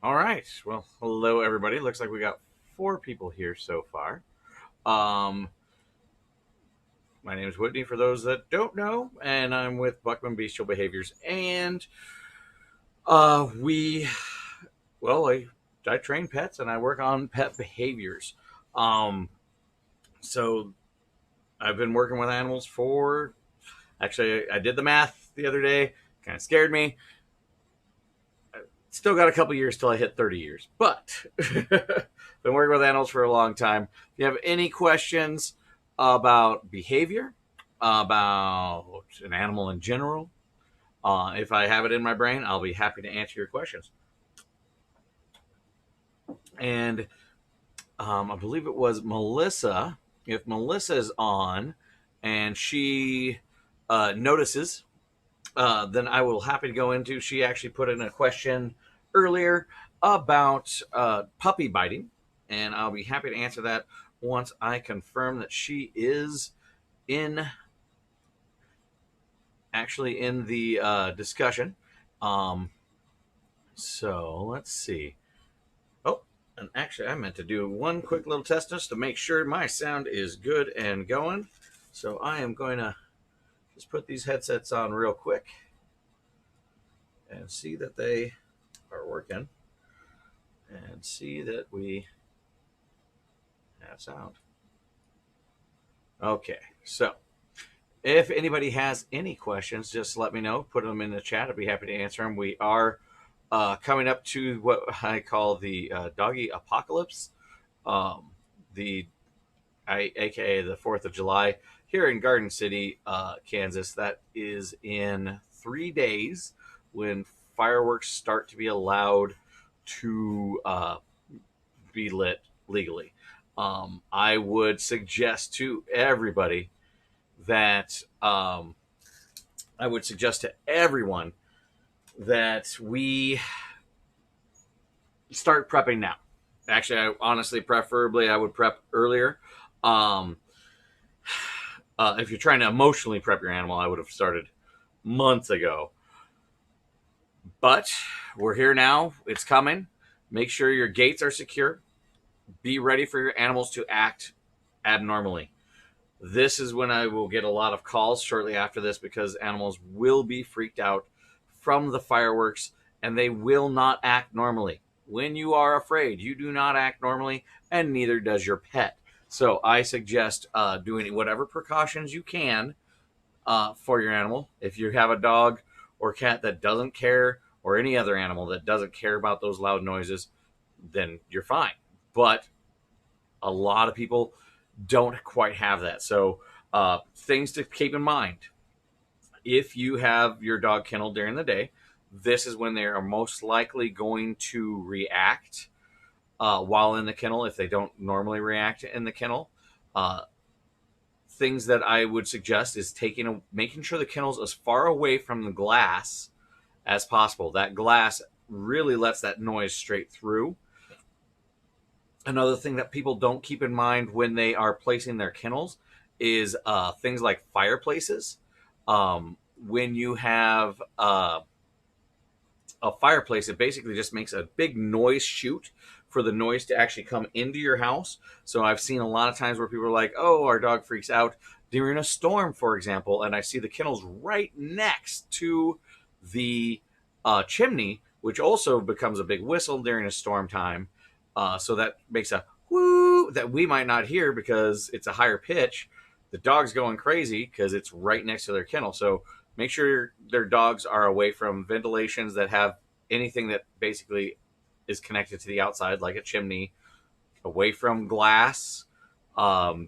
All right. Well, hello everybody. Looks like we got four people here so far. Um, my name is Whitney. For those that don't know, and I'm with Buckman Bestial Behaviors, and we, well, I train pets and I work on pet behaviors. Um, so I've been working with animals for. Actually, I did the math the other day. Kind of scared me. Still got a couple years till I hit 30 years, but been working with animals for a long time. If you have any questions about behavior, about an animal in general, if I have it in my brain, I'll be happy to answer your questions. And I believe it was Melissa. If Melissa is on and she notices, then I will happy to go into. She actually put in a question earlier about puppy biting, and I'll be happy to answer that once I confirm that she is in actually in the discussion. Um, so let's see. Oh, and actually, I meant to do one quick little test just to make sure my sound is good and going. So I am going to just put these headsets on real quick and see that they are working and see that we have sound. Okay, so if anybody has any questions, just let me know. Put them in the chat. I'd be happy to answer them. We are coming up to what I call the doggy apocalypse, um, the aka the 4th of July here in Garden City, Kansas. That is in 3 days when fireworks start to be allowed to be lit legally. I would suggest to everybody that I would suggest to everyone that we start prepping now. Actually, I honestly, preferably, I would prep earlier. Um, if you're trying to emotionally prep your animal, I would have started months ago. But we're here now. It's coming. Make sure your gates are secure. Be ready for your animals to act abnormally. This is when I will get a lot of calls shortly after this because animals will be freaked out from the fireworks and they will not act normally. When you are afraid, you do not act normally, and neither does your pet. So I suggest doing whatever precautions you can for your animal. If you have a dog or cat that doesn't care, or any other animal that doesn't care about those loud noises, then you're fine. But a lot of people don't quite have that. So, things to keep in mind: if you have your dog kenneled during the day, this is when they are most likely going to react while in the kennel if they don't normally react in the kennel. Uh, Things that I would suggest is making sure the kennel's as far away from the glass as possible. That glass really lets that noise straight through. Another thing that people don't keep in mind when they are placing their kennels is things like fireplaces. When you have a fireplace, it basically just makes a big noise chute for the noise to actually come into your house. So I've seen a lot of times where people are like, oh, our dog freaks out during a storm, for example, and I see the kennels right next to the chimney, which also becomes a big whistle during a storm time. So that makes a whoo that we might not hear because it's a higher pitch. The dog's going crazy because it's right next to their kennel. So make sure their dogs are away from ventilations that have anything that basically is connected to the outside, like a chimney, away from glass,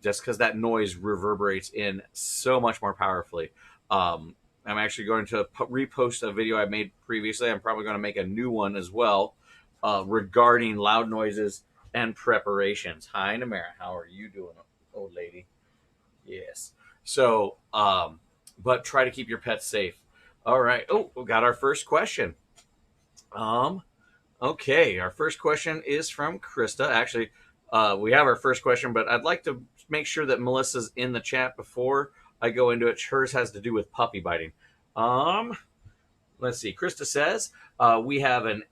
just because that noise reverberates in so much more powerfully. I'm actually going to repost a video I made previously. I'm probably going to make a new one as well regarding loud noises and preparations. Hi, Namara. How are you doing, old lady? Yes. So, but try to keep your pets safe. All right. Oh, we got our first question. Um, okay. Our first question is from Krista. Actually, we have our first question, but I'd like to make sure that Melissa's in the chat before I go into it. Hers has to do with puppy biting. Um, let's see. Krista says we have an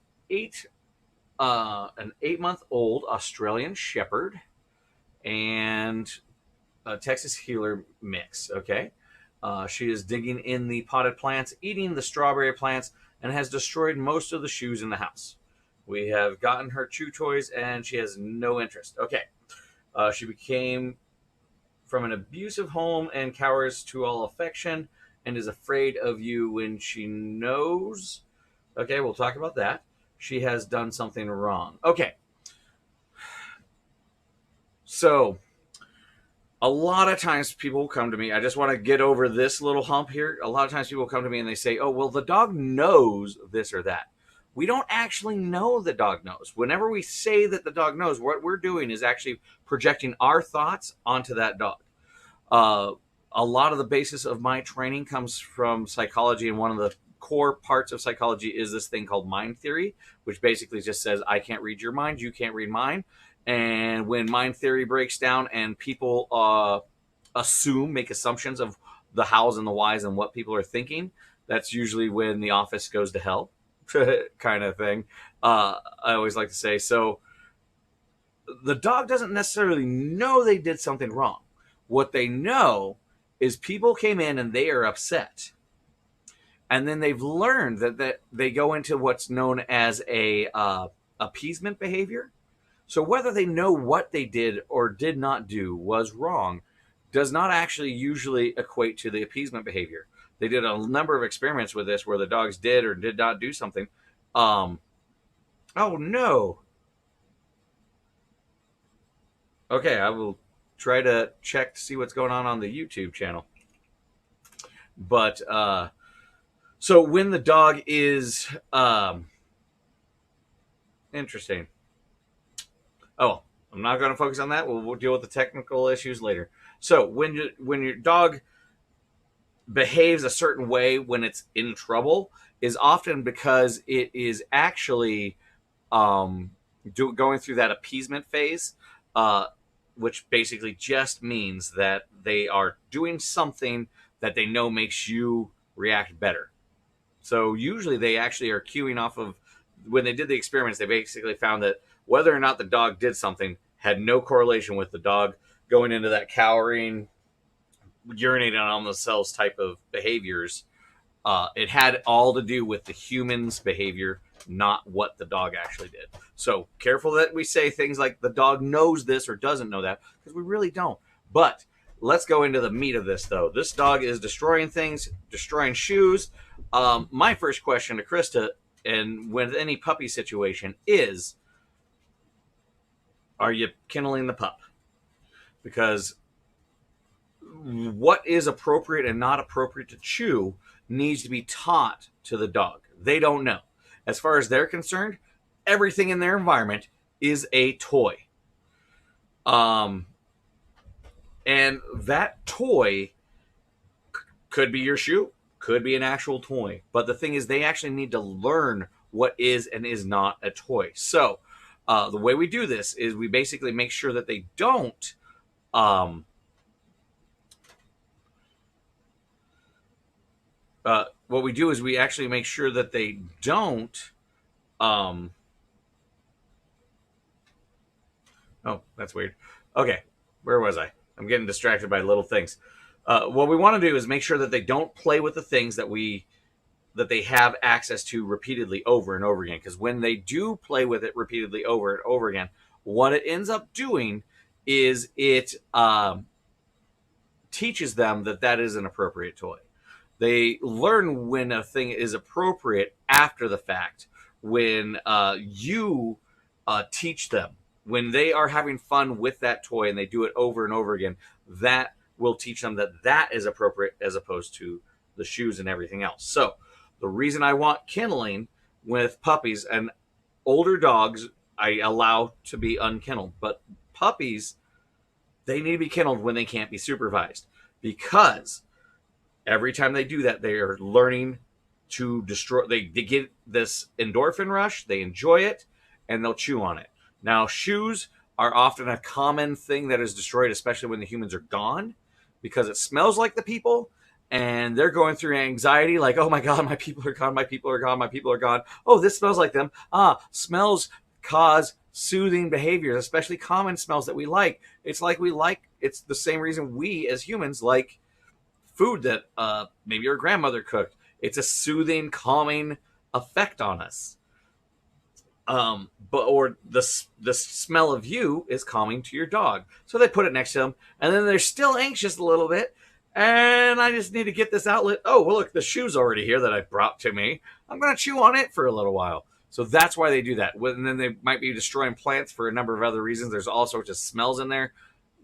8-month old Australian Shepherd and a Texas Healer mix. Okay. She is digging in the potted plants, eating the strawberry plants, and has destroyed most of the shoes in the house. We have gotten her chew toys, and she has no interest. Okay. She became from an abusive home and cowers to all affection and is afraid of you when she knows. Okay, we'll talk about that. She has done something wrong. Okay. So, a lot of times people come to me. I just want to get over this little hump here. A lot of times people come to me and they say, oh, well, the dog knows this or that. We don't actually know the dog knows. Whenever we say that the dog knows, what we're doing is actually projecting our thoughts onto that dog. Uh, a lot of the basis of my training comes from psychology, and one of the core parts of psychology is this thing called mind theory, which basically just says, I can't read your mind, you can't read mine. And when mind theory breaks down and people make assumptions of the hows and the whys and what people are thinking, that's usually when the office goes to hell, kind of thing. I always like to say, so the dog doesn't necessarily know they did something wrong. What they know is people came in and they are upset. And then they've learned that they go into what's known as a appeasement behavior. So whether they know what they did or did not do was wrong does not actually usually equate to the appeasement behavior. They did a number of experiments with this where the dogs did or did not do something. Oh, no. Okay, I will try to check to see what's going on the YouTube channel. But so when the dog is interesting. Oh, I'm not going to focus on that. We'll deal with the technical issues later. So when your dog behaves a certain way when it's in trouble is often because it is actually going through that appeasement phase, which basically just means that they are doing something that they know makes you react better. So usually they actually are cueing off of, when they did the experiments, they basically found that whether or not the dog did something had no correlation with the dog going into that cowering, urinating on themselves type of behaviors. It had all to do with the human's behavior, not what the dog actually did. So careful that we say things like the dog knows this or doesn't know that, because we really don't. But let's go into the meat of this, though. This dog is destroying things, destroying shoes. My first question to Krista, and with any puppy situation, is, are you kenneling the pup? Because what is appropriate and not appropriate to chew needs to be taught to the dog. They don't know. As far as they're concerned, everything in their environment is a toy. And that toy could be your shoe, could be an actual toy. But the thing is, they actually need to learn what is and is not a toy. So the way we do this is we basically make sure that they don't what we do is we actually make sure that they don't oh, that's weird. Okay, where was I? I'm getting distracted by little things. What we want to do is make sure that they don't play with the things that they have access to repeatedly over and over again. Because when they do play with it repeatedly over and over again, what it ends up doing is it teaches them that is an appropriate toy. They learn when a thing is appropriate after the fact, when you teach them. When they are having fun with that toy and they do it over and over again, that will teach them that is appropriate as opposed to the shoes and everything else. So the reason I want kenneling with puppies, and older dogs I allow to be unkenneled, but puppies, they need to be kenneled when they can't be supervised, because every time they do that, they are learning to destroy. They get this endorphin rush, they enjoy it, and they'll chew on it. Now, shoes are often a common thing that is destroyed, especially when the humans are gone, because it smells like the people, and they're going through anxiety, like, oh my God, my people are gone, my people are gone, my people are gone. Oh, this smells like them. Smells cause soothing behaviors, especially common smells that we like. It's the same reason we as humans like food that maybe your grandmother cooked. It's a soothing, calming effect on us. Or the smell of you is calming to your dog. So they put it next to them, and then they're still anxious a little bit. And I just need to get this outlet. Oh, well, look, the shoe's already here that I brought to me. I'm going to chew on it for a little while. So that's why they do that. And then they might be destroying plants for a number of other reasons. There's all sorts of smells in there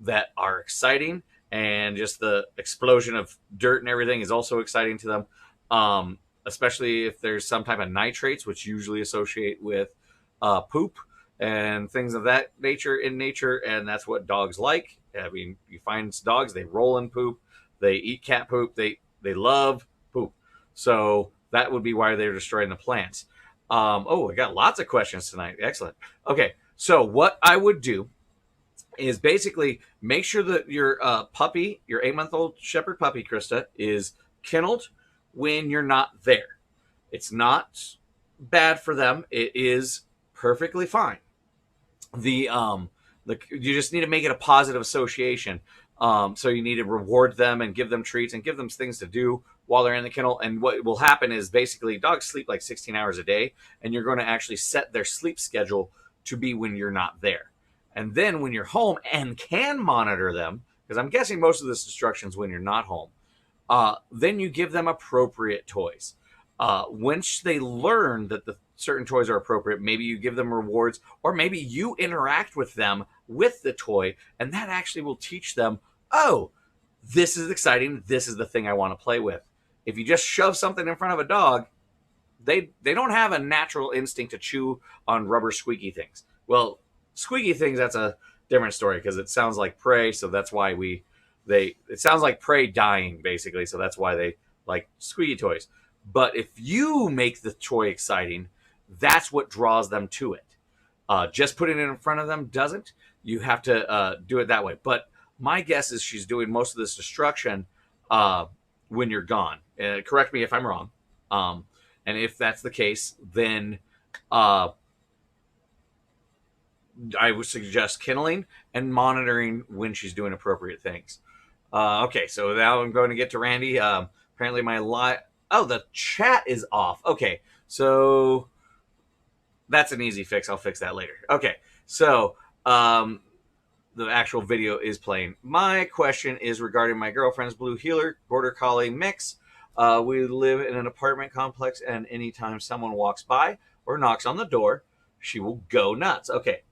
that are exciting, and just the explosion of dirt and everything is also exciting to them. Especially if there's some type of nitrates, which usually associate with poop and things of that nature in nature, and that's what dogs like. I mean, you find dogs, they roll in poop, they eat cat poop, they love poop. So that would be why they're destroying the plants. I got lots of questions tonight. Excellent. Okay, so what I would do is basically make sure that your puppy, your 8-month-old shepherd puppy, Krista, is kenneled when you're not there. It's not bad for them. It is perfectly fine. You just need to make it a positive association. So you need to reward them and give them treats and give them things to do while they're in the kennel. And what will happen is basically dogs sleep like 16 hours a day, and you're going to actually set their sleep schedule to be when you're not there. And then when you're home and can monitor them, because I'm guessing most of this instruction is when you're not home, then you give them appropriate toys. Once they learn that the certain toys are appropriate, maybe you give them rewards, or maybe you interact with them with the toy, and that actually will teach them, oh, this is exciting, this is the thing I want to play with. If you just shove something in front of a dog, they don't have a natural instinct to chew on rubber squeaky things. Well, squeaky things, that's a different story, because it sounds like prey, so that's why it sounds like prey dying, basically, so that's why they like squeaky toys. But if you make the toy exciting, that's what draws them to it. Just putting it in front of them doesn't. You have to do it that way. But my guess is she's doing most of this destruction when you're gone. Correct me if I'm wrong. And if that's the case, then I would suggest kenneling and monitoring when she's doing appropriate things. Okay, so now I'm going to get to Randy. Apparently the chat is off. Okay, so that's an easy fix. I'll fix that later. Okay, so the actual video is playing. My question is regarding my girlfriend's blue heeler border collie mix. We live in an apartment complex, and anytime someone walks by or knocks on the door, she will go nuts. Okay,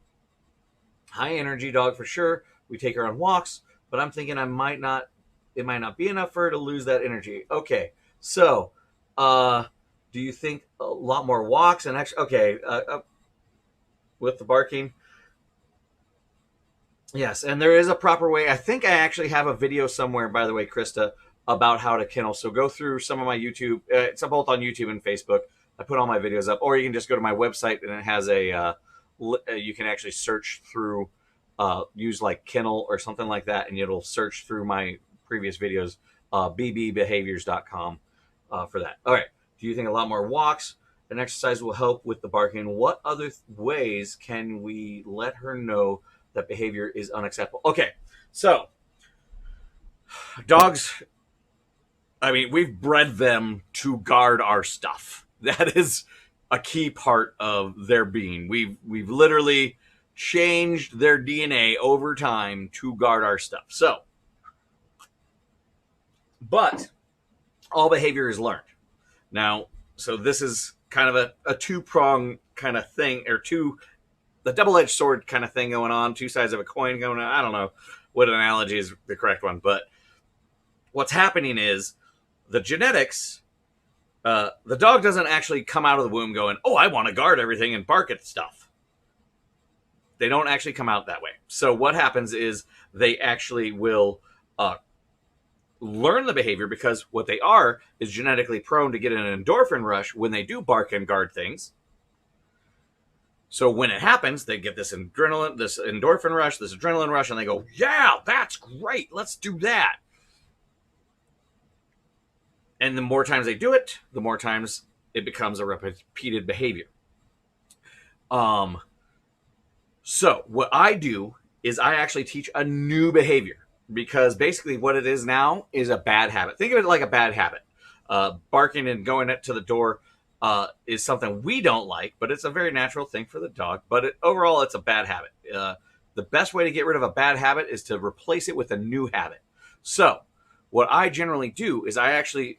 high energy dog for sure. We take her on walks, but I'm thinking it might not be enough for her to lose that energy. Okay, so do you think a lot more walks and with the barking? Yes, and there is a proper way. I think I actually have a video somewhere, by the way, Krista, about how to kennel. So go through some of my YouTube. It's both on YouTube and Facebook. I put all my videos up, or you can just go to my website, and it has you can actually search through, use like Kennel or something like that, and it'll search through my previous videos, bbbehaviors.com for that. All right. Do you think a lot more walks and exercise will help with the barking? What other ways can we let her know that behavior is unacceptable? Okay, so dogs, I mean, we've bred them to guard our stuff. That is a key part of their being. We've literally changed their DNA over time to guard our stuff. So, but all behavior is learned. Now, so this is kind of a two-prong kind of thing, or the double-edged sword kind of thing going on, two sides of a coin going on. I don't know what analogy is the correct one, but what's happening is the genetics, the dog doesn't actually come out of the womb going, oh, I want to guard everything and bark at stuff. They don't actually come out that way. So what happens is they actually will learn the behavior, because what they are is genetically prone to get an endorphin rush when they do bark and guard things. So when it happens, they get this endorphin rush, this adrenaline rush, and they go, yeah, that's great, let's do that. And the more times they do it, the more times it becomes a repeated behavior. Um, so what I do is I actually teach a new behavior, because basically what it is now is a bad habit. Think of it like a bad habit. Barking and going to the door is something we don't like, but it's a very natural thing for the dog. But overall, it's a bad habit. The best way to get rid of a bad habit is to replace it with a new habit. So what I generally do is I actually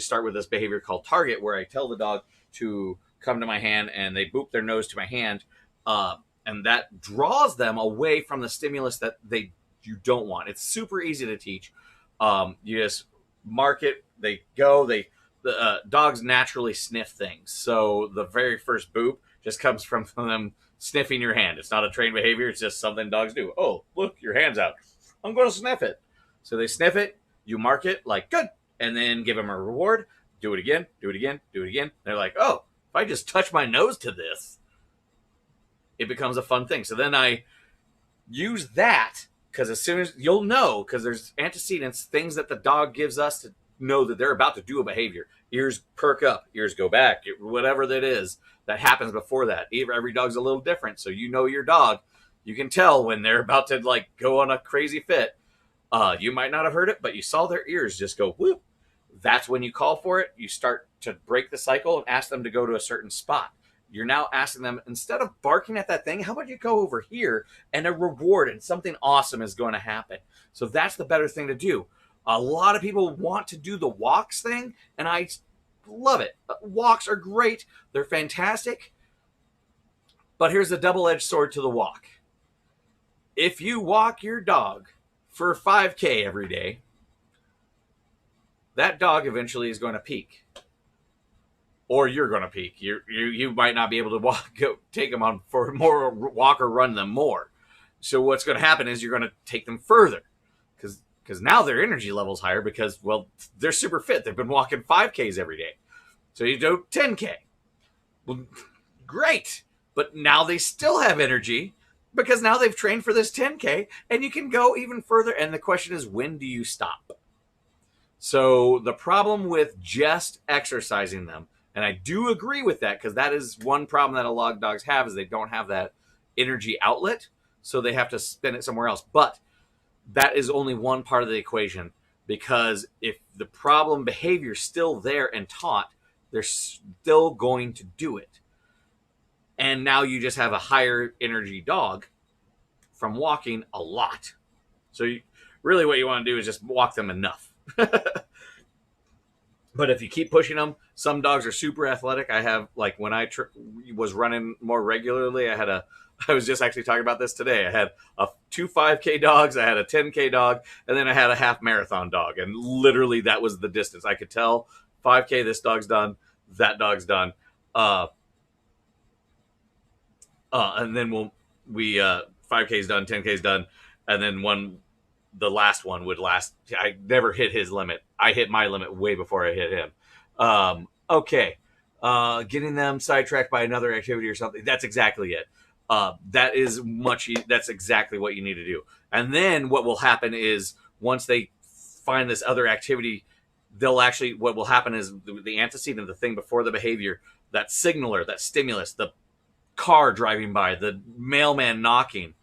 start with this behavior called target, where I tell the dog to come to my hand and they boop their nose to my hand, and that draws them away from the stimulus that you don't want. It's super easy to teach. You just mark it. They go. The dogs naturally sniff things, so the very first boop just comes from them sniffing your hand. It's not a trained behavior. It's just something dogs do. Oh, look, your hand's out. I'm going to sniff it. So they sniff it. You mark it like good, and then give them a reward. Do it again. Do it again. Do it again. They're like, oh, if I just touch my nose to this, it becomes a fun thing. So then I use that, because as soon as you'll know, because there's antecedents, things that the dog gives us to know that they're about to do a behavior. Ears perk up, ears go back, whatever that is that happens before that. Every dog's a little different, so you know your dog. You can tell when they're about to like go on a crazy fit. You might not have heard it, but you saw their ears just go whoop. That's when you call for it. You start to break the cycle and ask them to go to a certain spot. You're now asking them, instead of barking at that thing, how about you go over here, and a reward and something awesome is going to happen. So that's the better thing to do. A lot of people want to do the walks thing, and I love it. Walks are great. They're fantastic. But here's the double-edged sword to the walk. If you walk your dog for 5K every day, that dog eventually is going to peak. Or you're going to peak. You might not be able to take them on for more, walk or run them more. So what's going to happen is you're going to take them further, because now their energy level's higher, because, well, they're super fit. They've been walking 5Ks every day. So you do 10K. Well, great. But now they still have energy, because now they've trained for this 10K, and you can go even further. And the question is, when do you stop? So the problem with just exercising them, and I do agree with that, because that is one problem that a lot of dogs have, is they don't have that energy outlet, so they have to spend it somewhere else. But that is only one part of the equation, because if the problem behavior is still there and taught, they're still going to do it. And now you just have a higher energy dog from walking a lot. So really what you want to do is just walk them enough. But if you keep pushing them, some dogs are super athletic. I have, like, when I was running more regularly, I was just actually talking about this today. I had two 5K dogs, I had a 10K dog, and then I had a half marathon dog. And literally that was the distance. I could tell 5K, this dog's done, that dog's done. And then we 5K's done, 10K's done, and then the last one would last. I never hit his limit. I hit my limit way before I hit him. Okay. Getting them sidetracked by another activity or something. That's exactly it. That's exactly what you need to do. And then what will happen is, once they find this other activity, what will happen is the antecedent, the thing before the behavior, that signaler, that stimulus, the car driving by, the mailman knocking,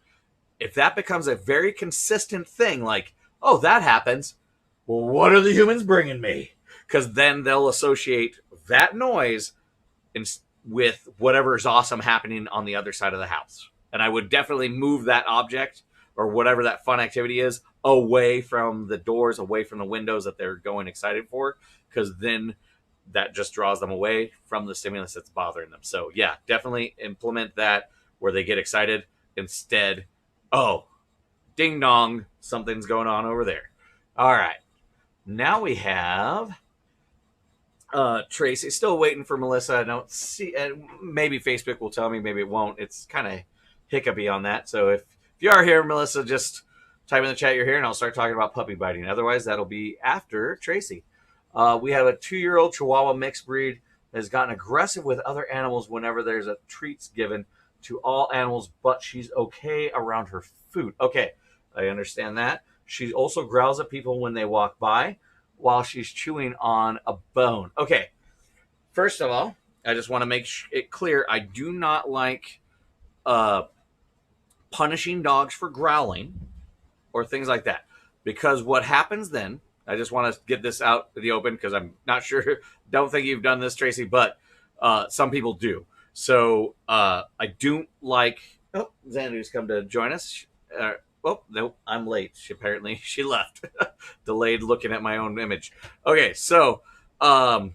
if that becomes a very consistent thing, like, oh, that happens, well, what are the humans bringing me? Because then they'll associate that noise with whatever is awesome happening on the other side of the house. And I would definitely move that object or whatever that fun activity is away from the doors, away from the windows that they're going excited for, because then that just draws them away from the stimulus that's bothering them. So yeah, definitely implement that where they get excited instead. Oh, ding dong, something's going on over there. All right. Now we have Tracy. Still waiting for Melissa. I don't see. Maybe Facebook will tell me. Maybe it won't. It's kind of hiccupy on that. So if you are here, Melissa, just type in the chat you're here, and I'll start talking about puppy biting. Otherwise, that'll be after Tracy. We have a 2-year-old Chihuahua mixed breed that has gotten aggressive with other animals whenever there's a treats given to all animals, but she's okay around her food. Okay, I understand that. She also growls at people when they walk by. while she's chewing on a bone. Okay, first of all, I just want to make it clear I do not like uh, punishing dogs for growling or things like that. Because what happens then, I just want to get this out to the open because I'm not sure, don't think you've done this, Tracy, but some people do. So I don't like, oh, Xandu's come to join us. Oh, no, I'm late. She left. Delayed looking at my own image. Okay, so the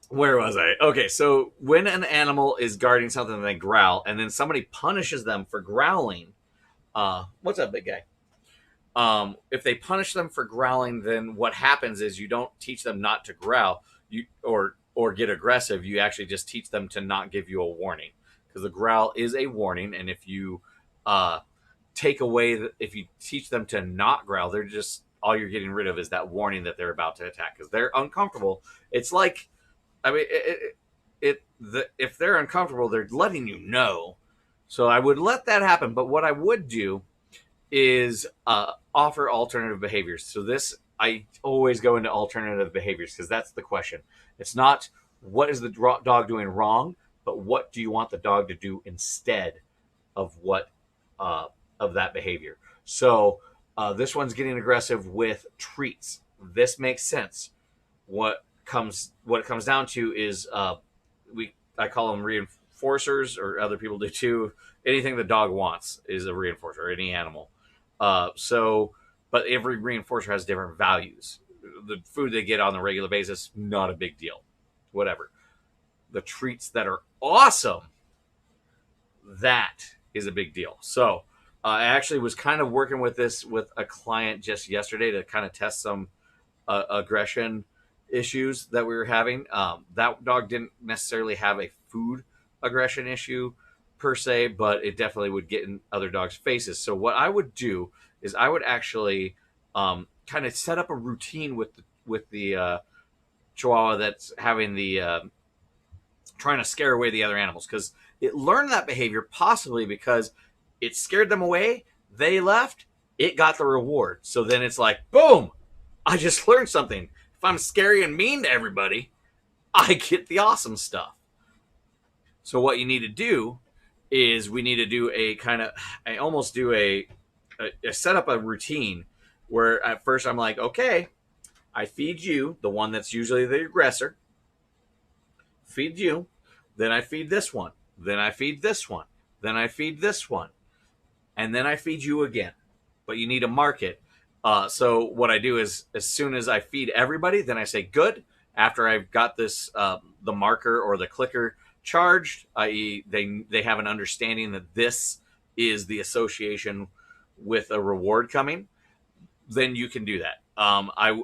where was I? Okay, so when an animal is guarding something and they growl, and then somebody punishes them for growling, what's up, big guy? If they punish them for growling, then what happens is you don't teach them not to growl, or get aggressive. You actually just teach them to not give you a warning, because the growl is a warning, and if you if you teach them to not growl, they're just all you're getting rid of is that warning that they're about to attack because they're uncomfortable. It's like, I mean, if they're uncomfortable, they're letting you know. So I would let that happen. But what I would do is offer alternative behaviors. So this, I always go into alternative behaviors because that's the question. It's not what is the dog doing wrong, but what do you want the dog to do instead of what of that behavior. So this one's getting aggressive with treats. This makes sense. What it comes down to is I call them reinforcers, or other people do too. Anything the dog wants is a reinforcer, or any animal. But every reinforcer has different values. The food they get on a regular basis, not a big deal. Whatever. The treats that are awesome, that is a big deal. So I actually was kind of working with this with a client just yesterday to kind of test some aggression issues that we were having. That dog didn't necessarily have a food aggression issue per se, but it definitely would get in other dogs' faces. So what I would do is I would actually kind of set up a routine with the Chihuahua that's having the trying to scare away the other animals, because it learned that behavior possibly because it scared them away. They left. It got the reward. So then it's like, boom! I just learned something. If I'm scary and mean to everybody, I get the awesome stuff. So what you need to do is we need to do a kind of, I almost do a set up a routine where at first I'm like, okay, I feed you, the one that's usually the aggressor, feed you, then I feed this one, then I feed this one, then I feed this one, and then I feed you again. But you need to mark it. So what I do is, as soon as I feed everybody, then I say good. After I've got this, the marker or the clicker charged, i.e., they have an understanding that this is the association with a reward coming, then you can do that.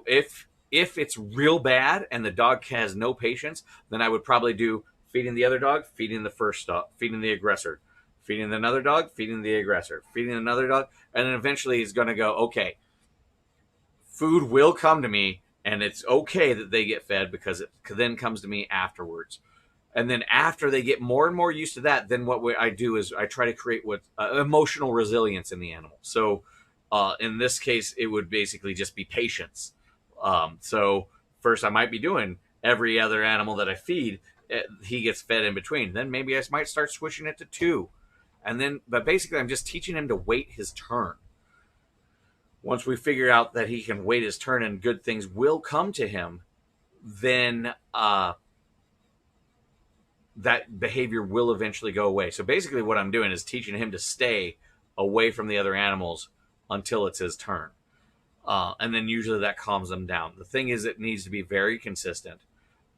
If it's real bad and the dog has no patience, then I would probably do feeding the other dog, feeding the first dog, feeding the aggressor, feeding another dog, feeding the aggressor, feeding another dog, and then eventually he's going to go, okay, food will come to me, and it's okay that they get fed because it then comes to me afterwards. And then after they get more and more used to that, then what I do is I try to create what emotional resilience in the animal. So in this case, it would basically just be patience. So first I might be doing every other animal that I feed, he gets fed in between. Then maybe I might start switching it to 2. And then, but basically I'm just teaching him to wait his turn. Once we figure out that he can wait his turn and good things will come to him, then that behavior will eventually go away. So basically what I'm doing is teaching him to stay away from the other animals until it's his turn. And then usually that calms them down. The thing is, it needs to be very consistent.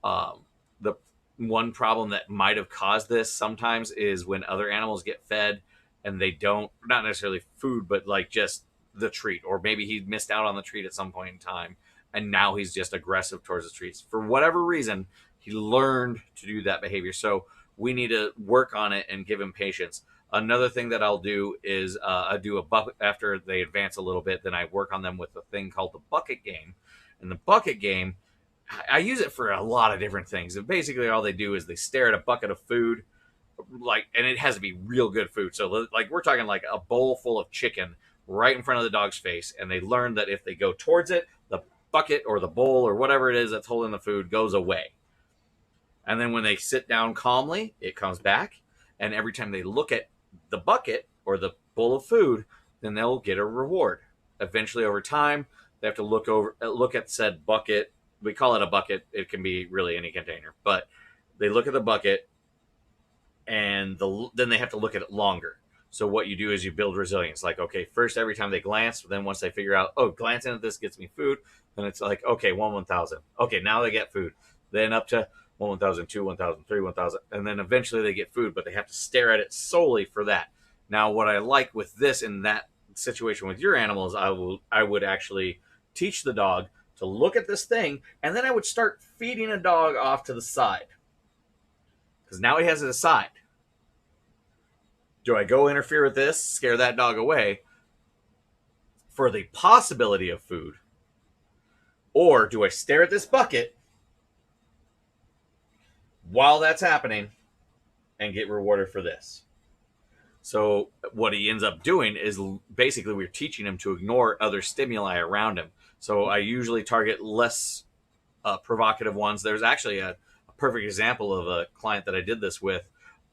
The one problem that might have caused this sometimes is when other animals get fed and they don't, not necessarily food, but like just the treat, or maybe he missed out on the treat at some point in time and now he's just aggressive towards the treats for whatever reason. He learned to do that behavior, so we need to work on it and give him patience. Another thing that I'll do is I do a bucket after they advance a little bit. Then I work on them with a thing called the bucket game. And the bucket game, I use it for a lot of different things. And basically, all they do is they stare at a bucket of food, and it has to be real good food. So, like, we're talking like a bowl full of chicken right in front of the dog's face, and they learn that if they go towards it, the bucket or the bowl or whatever it is that's holding the food goes away. And then when they sit down calmly, it comes back. And every time they look at the bucket or the bowl of food, then they'll get a reward. Eventually, over time, they have to look at said bucket. We call it a bucket. It can be really any container, but they look at the bucket, and then they have to look at it longer. So what you do is you build resilience. Like, okay, first every time they glance, then once they figure out, oh, glancing at this gets me food, then it's like, okay, 1,000. Okay, now they get food. Then up to 1,000, 2, 1,000, 3, 1,000, and then eventually they get food, but they have to stare at it solely for that. Now, what I like with this in that situation with your animals, I would actually teach the dog to look at this thing, and then I would start feeding a dog off to the side, because now he has to decide: do I go interfere with this, scare that dog away for the possibility of food, or do I stare at this bucket while that's happening and get rewarded for this? So what he ends up doing is basically we're teaching him to ignore other stimuli around him. So I usually target less provocative ones. There's actually a perfect example of a client that I did this with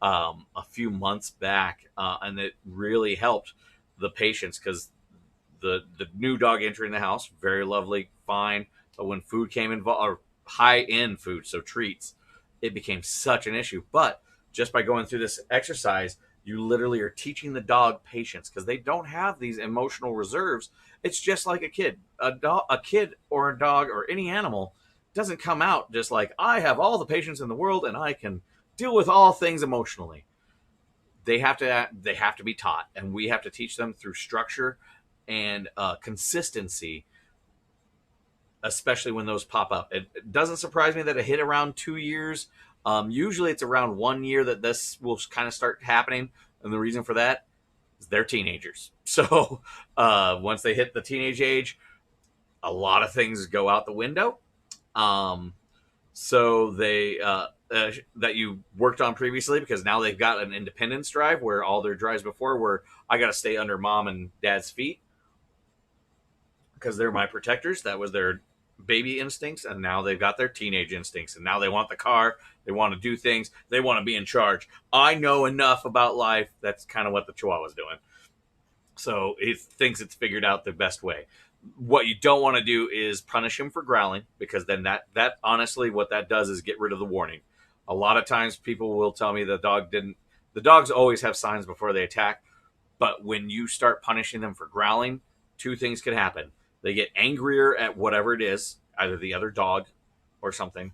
a few months back, and it really helped the patients because the new dog entering the house, very lovely, fine, but when food came involved, or high end food, so treats, it became such an issue. But just by going through this exercise, you literally are teaching the dog patience because they don't have these emotional reserves. It's just like a kid. A kid or a dog or any animal doesn't come out just like, I have all the patience in the world and I can deal with all things emotionally. They have to be taught, and we have to teach them through structure and consistency, especially when those pop up. It doesn't surprise me that it hit around 2 years. Usually it's around 1 year that this will kind of start happening. And the reason for that is they're teenagers. So once they hit the teenage age, a lot of things go out the window. So they that you worked on previously, because now they've got an independence drive where all their drives before were, I got to stay under mom and dad's feet because they're my protectors. That was their baby instincts, and now they've got their teenage instincts, and now they want the car, they want to do things, they want to be in charge. I know enough about life. That's kind of what the Chihuahua's doing. So it thinks it's figured out the best way. What you don't want to do is punish him for growling, because then that honestly, what that does is get rid of the warning. A lot of times people will tell me the dogs always have signs before they attack, but when you start punishing them for growling, two things can happen. They get angrier at whatever it is, either the other dog or something,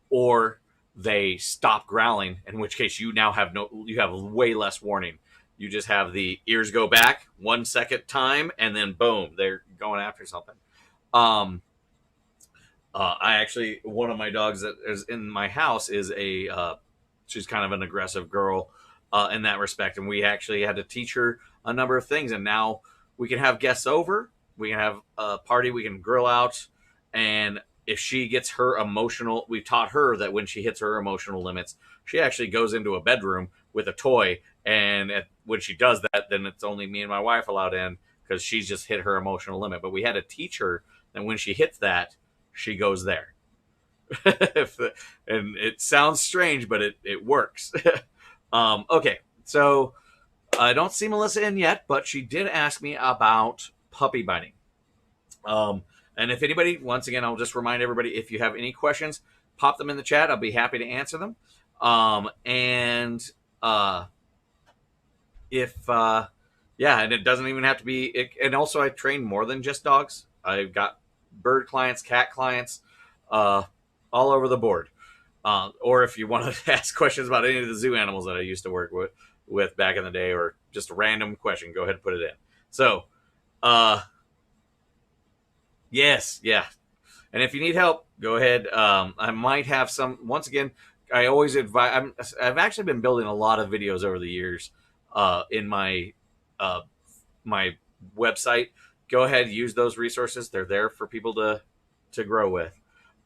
or they stop growling, in which case you have way less warning. You just have the ears go back 1 second time, and then boom, they're going after something. I actually, one of my dogs that is in my house is she's kind of an aggressive girl in that respect, and we actually had to teach her a number of things. And now we can have guests over, we can have a party, we can grill out, and if she gets her emotional, we've taught her that when she hits her emotional limits, she actually goes into a bedroom with a toy, and when she does that, then it's only me and my wife allowed in because she's just hit her emotional limit. But we had to teach her that when she hits that, she goes there. And it sounds strange, but it works. Okay, so I don't see Melissa in yet, but she did ask me about puppy biting. And if anybody, once again, I'll just remind everybody, if you have any questions, pop them in the chat. I'll be happy to answer them. And it doesn't even have to be. And also, I train more than just dogs. I've got bird clients, cat clients, all over the board. Or if you want to ask questions about any of the zoo animals that I used to work with back in the day, or just a random question, go ahead and put it in. So, yes, yeah. And if you need help, go ahead. I might have some. Once again, I always advise. I've actually been building a lot of videos over the years in my my website. Go ahead, use those resources. They're there for people to grow with.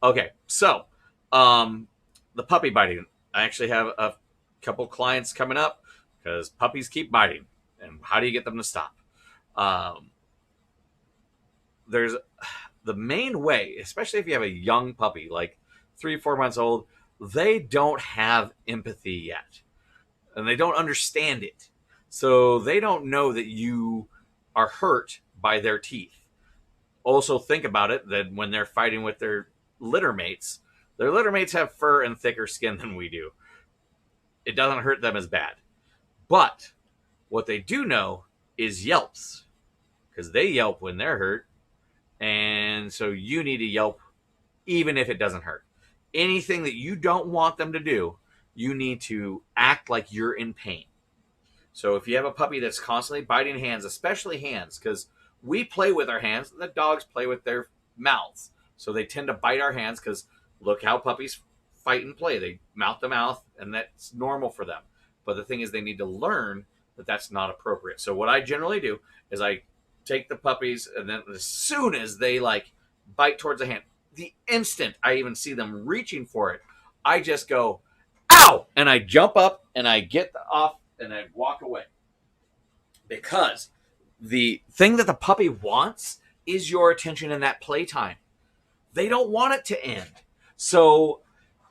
Okay, so the puppy biting. I actually have a couple clients coming up because puppies keep biting, and how do you get them to stop? there's the main way, especially if you have a young puppy, like 3 or 4 months old, they don't have empathy yet, and they don't understand it. So they don't know that you are hurt by their teeth. Also, think about it that when they're fighting with their litter mates have fur and thicker skin than we do. It doesn't hurt them as bad. But what they do know is yelps, because they yelp when they're hurt. And so you need to yelp even if it doesn't hurt. Anything that you don't want them to do, you need to act like you're in pain. So if you have a puppy that's constantly biting hands, especially hands, because we play with our hands, and the dogs play with their mouths. So they tend to bite our hands because look how puppies fight and play. They mouth to mouth, and that's normal for them. But the thing is, they need to learn that that's not appropriate. So what I generally do is I take the puppies, and then as soon as they like bite towards a hand, the instant I even see them reaching for it, I just go, ow! And I jump up and I get off and I walk away. Because the thing that the puppy wants is your attention in that playtime. They don't want it to end. So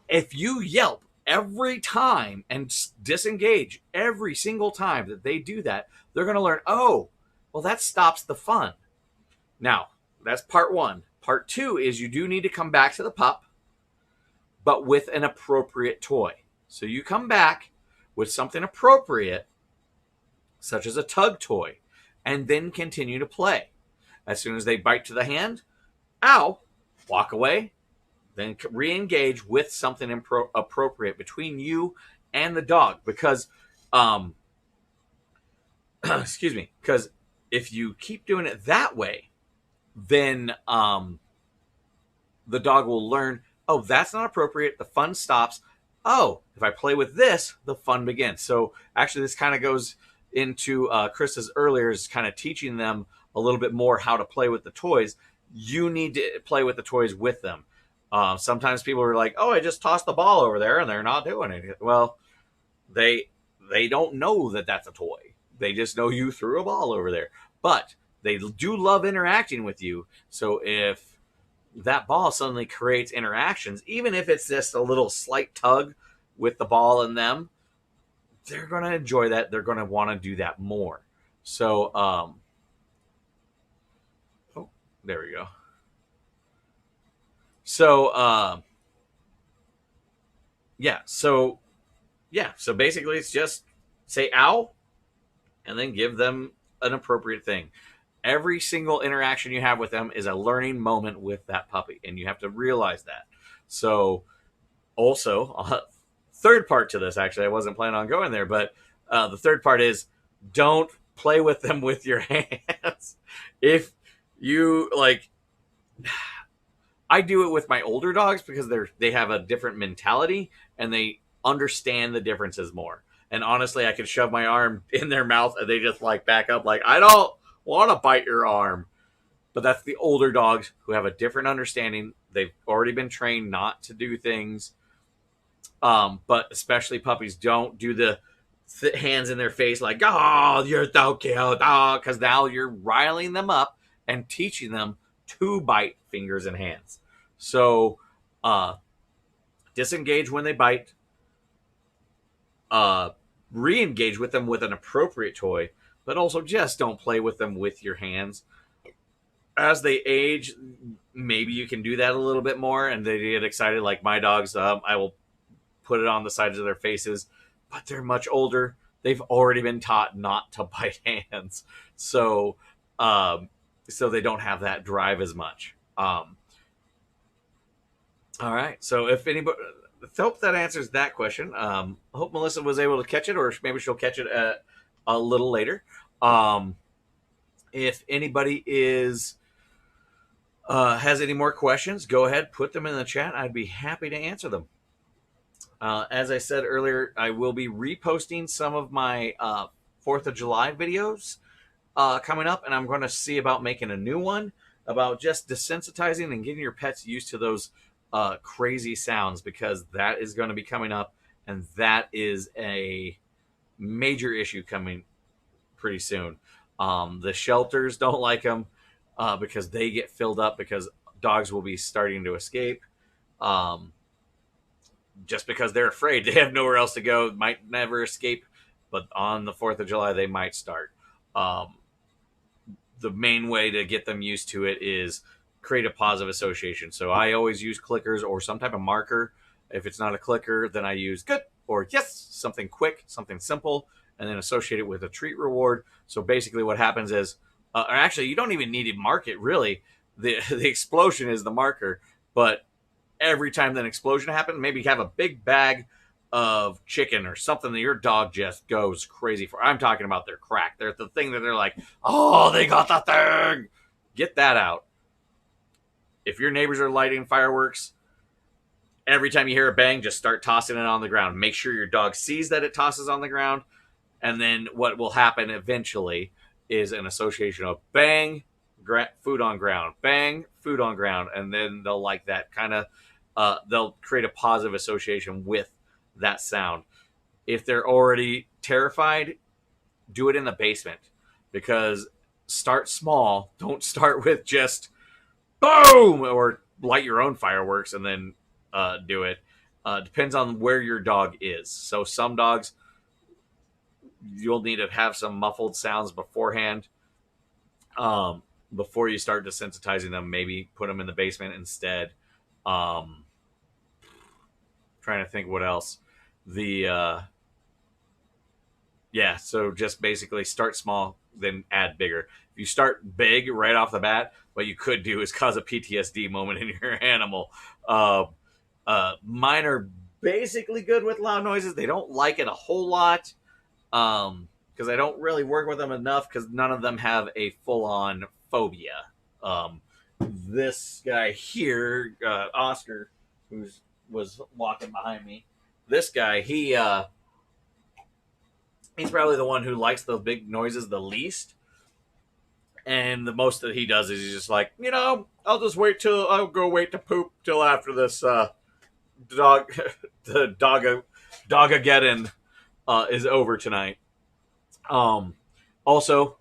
if you yelp every time and disengage every single time that they do that, they're going to learn, oh, well, that stops the fun. Now, that's part one. Part two is you do need to come back to the pup, but with an appropriate toy. So you come back with something appropriate, such as a tug toy, and then continue to play. As soon as they bite to the hand, ow, walk away, then re-engage with something appropriate between you and the dog. Because, excuse me, because if you keep doing it that way, then the dog will learn, oh, that's not appropriate. The fun stops. Oh, if I play with this, the fun begins. So actually, this kind of goes into Krista's earlier, is kind of teaching them a little bit more how to play with the toys. You need to play with the toys with them. Sometimes people are like, oh, I just tossed the ball over there and they're not doing it. Well, they don't know that that's a toy. They just know you threw a ball over there. But they do love interacting with you. So if that ball suddenly creates interactions, even if it's just a little slight tug with the ball in them, they're going to enjoy that. They're going to want to do that more. So, oh, there we go. So, So basically it's just say ow and then give them an appropriate thing. Every single interaction you have with them is a learning moment with that puppy, and you have to realize that. So also, third part to this, actually, I wasn't planning on going there, but the third part is don't play with them with your hands. If you like, I do it with my older dogs because they have a different mentality and they understand the differences more. And honestly, I could shove my arm in their mouth and they just like back up like, I don't want to bite your arm. But that's the older dogs who have a different understanding. They've already been trained not to do things. But especially puppies don't do the hands in their face like, oh, you're so cute, oh, because now you're riling them up and teaching them to bite fingers and hands. So disengage when they bite. Re-engage with them with an appropriate toy, but also just don't play with them with your hands. As they age, maybe you can do that a little bit more and they get excited. Like my dogs, I will put it on the sides of their faces, but they're much older. They've already been taught not to bite hands. So they don't have that drive as much. All right. So if anybody, hope that answers that question. Hope Melissa was able to catch it, or maybe she'll catch it a little later. If anybody has any more questions, go ahead, put them in the chat. I'd be happy to answer them. As I said earlier, I will be reposting some of my 4th of July videos coming up, and I'm going to see about making a new one about just desensitizing and getting your pets used to those crazy sounds, because that is going to be coming up, and that is a major issue coming pretty soon. The shelters don't like them. because they get filled up because dogs will be starting to escape. Um, just because they're afraid, they have nowhere else to go, might never escape, but on the 4th of July they might start. Um, the main way to get them used to it is create a positive association. So I always use clickers or some type of marker. If it's not a clicker, then I use good or yes, something quick, something simple, and then associate it with a treat reward. So basically, what happens is, or actually, you don't even need to mark it really. The explosion is the marker, but every time that explosion happens, maybe have a big bag of chicken or something that your dog just goes crazy for. I'm talking about their crack. They're the thing that they're like, oh, they got the thing. Get that out. If your neighbors are lighting fireworks, every time you hear a bang, just start tossing it on the ground. Make sure your dog sees that it tosses on the ground. And then what will happen eventually is an association of bang, food on ground, bang, food on ground. And then they'll like that kind of, they'll create a positive association with that sound. If they're already terrified, do it in the basement, because start small. Don't start with just boom or light your own fireworks and then do it. Depends on where your dog is. So some dogs, you'll need to have some muffled sounds beforehand. Before you start desensitizing them, maybe put them in the basement instead. Trying to think what else. So just basically start small, then add bigger. If you start big right off the bat, what you could do is cause a PTSD moment in your animal. Mine are basically good with loud noises. They don't like it a whole lot because I don't really work with them enough because none of them have a full-on phobia. This guy here, Oscar, was walking behind me. This guy, he's probably the one who likes those big noises the least. And the most that he does is he's just like, I'll go wait to poop till after this the Dogageddon is over tonight. Also,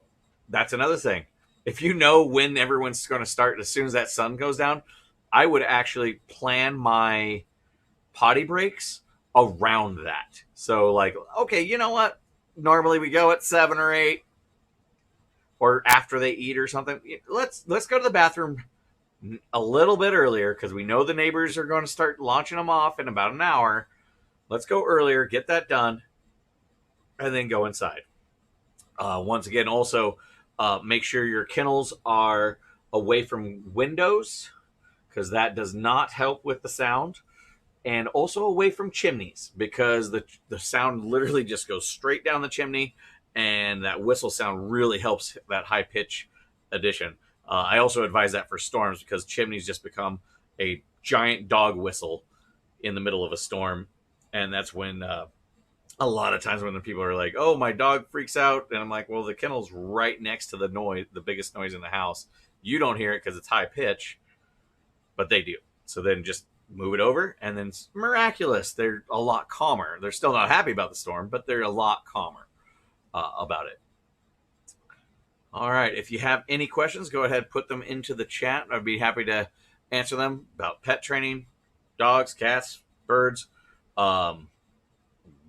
that's another thing. If you know when everyone's going to start, as soon as that sun goes down, I would actually plan my potty breaks around that. So, like, okay, you know what? Normally we go at 7 or 8, or after they eat or something. Let's go to the bathroom a little bit earlier because we know the neighbors are going to start launching them off in about an hour. Let's go earlier, get that done, and then go inside. Once again, also make sure your kennels are away from windows because that does not help with the sound. And also away from chimneys because the sound literally just goes straight down the chimney, and that whistle sound really helps that high pitch addition. I also advise that for storms because chimneys just become a giant dog whistle in the middle of a storm, and that's when a lot of times when the people are like, "Oh, my dog freaks out," and I'm like, "Well, the kennel's right next to the biggest noise in the house. You don't hear it because it's high pitch, but they do. So then just move it over, and then it's miraculous. They're a lot calmer. They're still not happy about the storm, but they're a lot calmer about it." All right. If you have any questions, go ahead, put them into the chat. I'd be happy to answer them about pet training, dogs, cats, birds,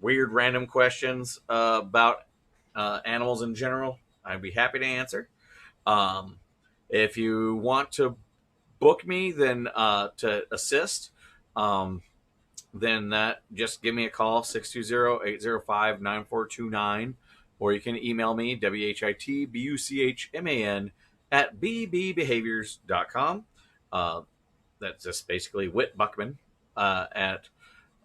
weird random questions about animals in general. I'd be happy to answer. If you want to book me, then to assist, then that just give me a call, 620-805-9429, or you can email me, WHITBUCHMAN at bbbehaviors.com. That's just basically Whit Buckman at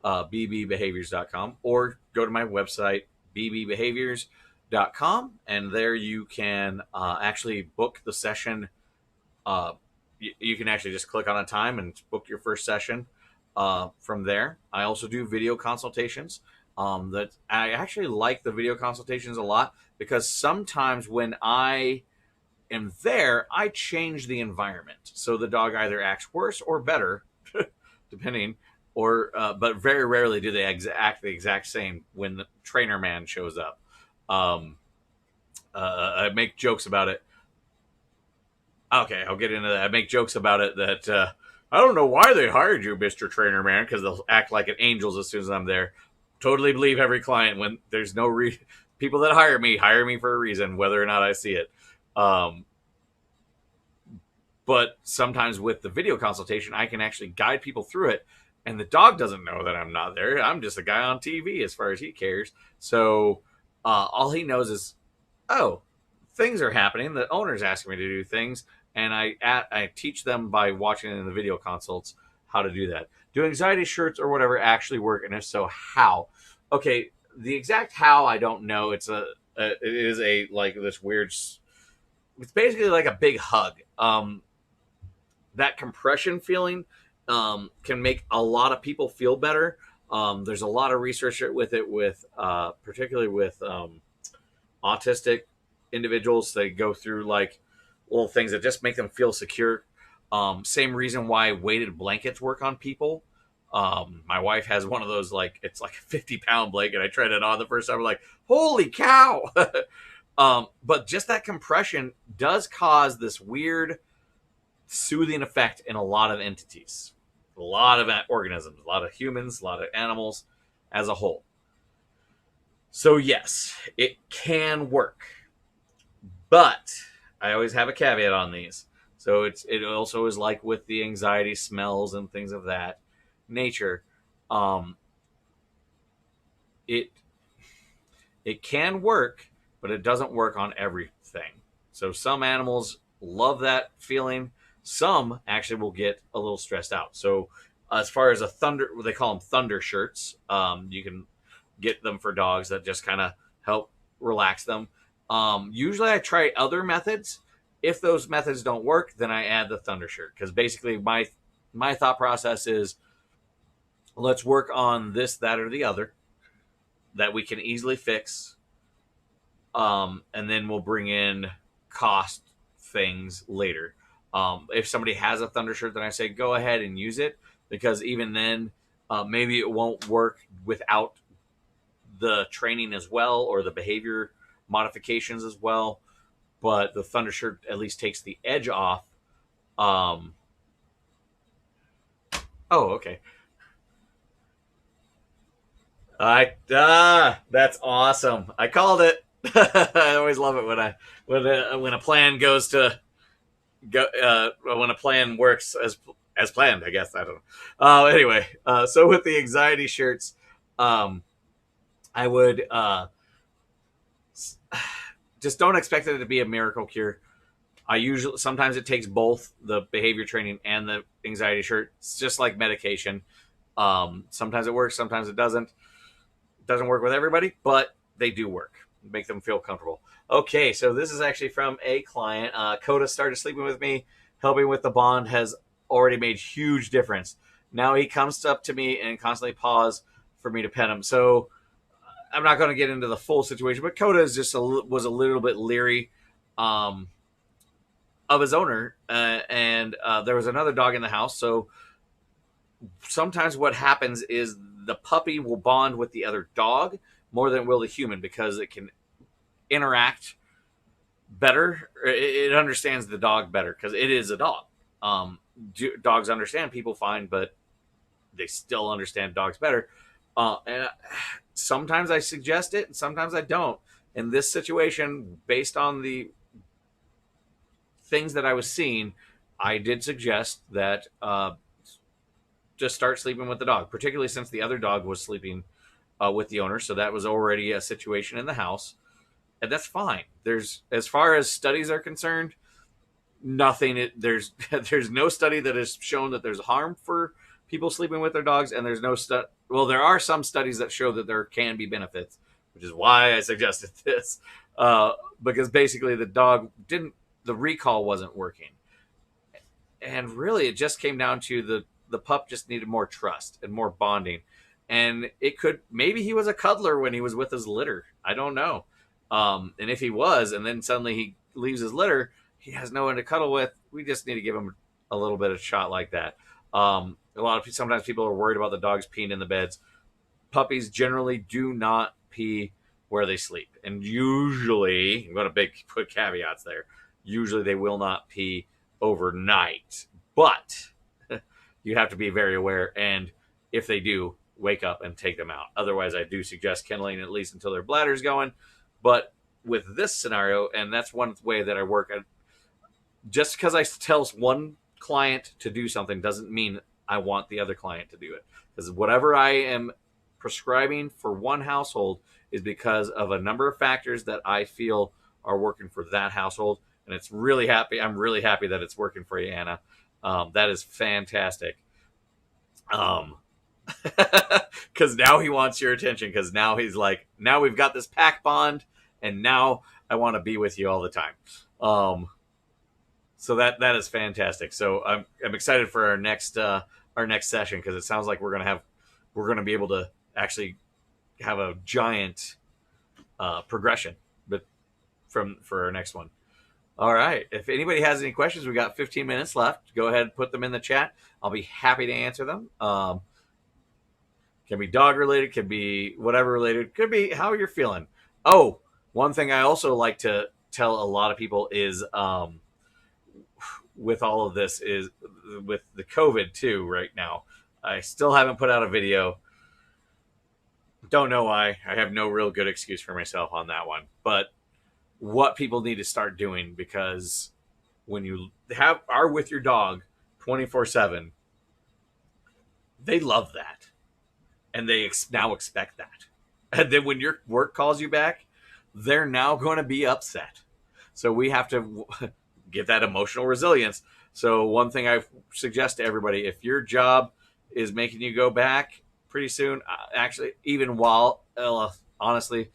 bbbehaviors.com, or go to my website, bbbehaviors.com, and there you can actually book the session. You can actually just click on a time and book your first session from there. I also do video consultations. That I actually like the video consultations a lot because sometimes when I am there, I change the environment. So the dog either acts worse or better, depending, but very rarely do they act the exact same when the trainer man shows up. I make jokes about it. Okay, I'll get into that. I make jokes about it that I don't know why they hired you, Mister Trainer Man, because they'll act like an angels as soon as I'm there. Totally believe every client when there's no people that hire me for a reason, whether or not I see it. Um, but sometimes with the video consultation, I can actually guide people through it, and the dog doesn't know that I'm not there. I'm just a guy on TV as far as he cares. So all he knows is, oh, things are happening. The owner's asking me to do things, and I teach them by watching in the video consults how to do that. Do anxiety shirts or whatever actually work, and if so, how? Okay, the exact how I don't know. It is a like this weird. It's basically like a big hug. That compression feeling can make a lot of people feel better. There's a lot of research with it, with particularly with autistic individuals. They go through like little things that just make them feel secure. Same reason why weighted blankets work on people. My wife has one of those, like it's like a 50-pound blanket. I tried it on the first time. I'm like, holy cow! But just that compression does cause this weird soothing effect in a lot of entities, a lot of organisms, a lot of humans, a lot of animals as a whole. So yes, it can work, but I always have a caveat on these. So it also is like with the anxiety smells and things of that nature. Um, it it can work, but it doesn't work on everything. So some animals love that feeling. Some actually will get a little stressed out. So as far as they call them thunder shirts. You can get them for dogs that just kind of help relax them. Usually I try other methods. If those methods don't work, then I add the thunder shirt, because basically my thought process is, let's work on this, that, or the other that we can easily fix, and then we'll bring in cost things later. If somebody has a thunder shirt, then I say go ahead and use it, because even then, maybe it won't work without the training as well, or the behavior modifications as well. But the thunder shirt at least takes the edge off. Um, oh, okay. That's awesome. I called it. I always love it when a plan goes to go when a plan works as planned. I guess I don't know. Anyway, so with the anxiety shirts, um, I would just don't expect it to be a miracle cure. I usually sometimes it takes both the behavior training and the anxiety shirt. It's just like medication. Sometimes it works, sometimes it doesn't. It doesn't work with everybody, but they do work. Make them feel comfortable. Okay, so this is actually from a client. Coda started sleeping with me. Helping with the bond has already made huge difference. Now he comes up to me and constantly paws for me to pet him. So I'm not going to get into the full situation, but Coda is was a little bit leery um, of his owner, and there was another dog in the house. So sometimes what happens is the puppy will bond with the other dog more than it will the human, because it can interact better. It understands the dog better because it is a dog. Dogs understand people fine, but they still understand dogs better. And sometimes I suggest it, and sometimes I don't. In this situation, based on the things that I was seeing, I did suggest that just start sleeping with the dog, particularly since the other dog was sleeping with the owner. So that was already a situation in the house. And that's fine. There's, as far as studies are concerned, nothing. There's no study that has shown that there's harm for people sleeping with their dogs, and there's no well, there are some studies that show that there can be benefits, which is why I suggested this, because basically the recall wasn't working, and really it just came down to the pup just needed more trust and more bonding, and maybe he was a cuddler when he was with his litter. I don't know, and if he was, and then suddenly he leaves his litter, he has no one to cuddle with. We just need to give him a little bit of shot like that. Sometimes people are worried about the dogs peeing in the beds. Puppies generally do not pee where they sleep, and usually, I'm going to put caveats there. Usually, they will not pee overnight, but you have to be very aware. And if they do, wake up and take them out. Otherwise, I do suggest kenneling at least until their bladder's going. But with this scenario, and that's one way that I work, just because I tell one client to do something doesn't mean I want the other client to do it. Because whatever I am prescribing for one household is because of a number of factors that I feel are working for that household. And it's really happy. I'm really happy that it's working for you, Anna. That is fantastic. Because now he wants your attention. Because now he's like, now we've got this pack bond, and now I want to be with you all the time. So that is fantastic. So I'm excited for our next session, because it sounds like we're gonna be able to actually have a giant progression, but for our next one. All right. If anybody has any questions, we got 15 minutes left. Go ahead and put them in the chat. I'll be happy to answer them. Can be dog related, can be whatever related, could be how you're feeling. Oh, one thing I also like to tell a lot of people is with all of this is with the COVID too right now. I still haven't put out a video. Don't know why. I have no real good excuse for myself on that one. But what people need to start doing, because when you are with your dog 24/7, they love that. And they now expect that. And then when your work calls you back, they're now going to be upset. So we have to get that emotional resilience. So one thing I suggest to everybody, if your job is making you go back pretty soon, actually, even while, honestly,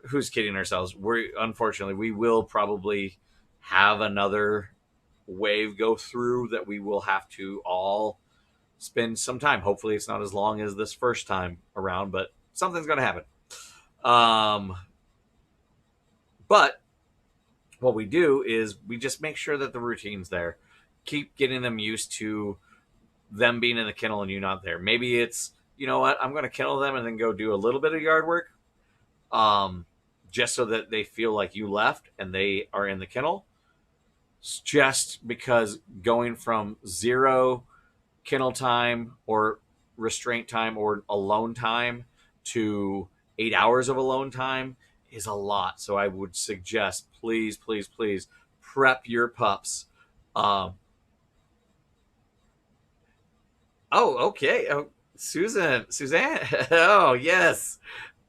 who's kidding ourselves? Unfortunately, we will probably have another wave go through that we will have to all spend some time. Hopefully it's not as long as this first time around, but something's going to happen. But what we do is we just make sure that the routine's there. Keep getting them used to them being in the kennel and you not there. Maybe it's, you know what, I'm going to kennel them and then go do a little bit of yard work, just so that they feel like you left and they are in the kennel. Just because going from 0 kennel time or restraint time or alone time to 8 hours of alone time is a lot. So I would suggest, please, please, please prep your pups. Oh, okay. Oh, Suzanne. Oh, yes.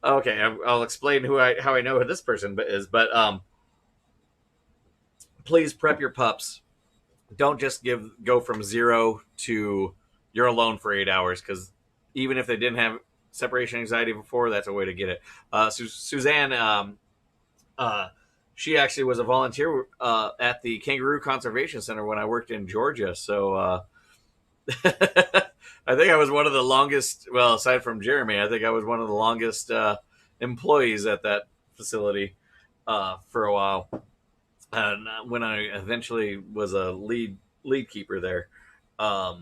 Okay, I'll explain how I know who this person is. But please prep your pups. Don't just go from 0 to you're alone for 8 hours, because even if they didn't have separation anxiety before, that's a way to get it. Suzanne, she actually was a volunteer at the Kangaroo Conservation Center when I worked in Georgia. So I think I was one of the longest, well, aside from Jeremy, I think I was one of the longest employees at that facility for a while. And when I eventually was a lead keeper there, that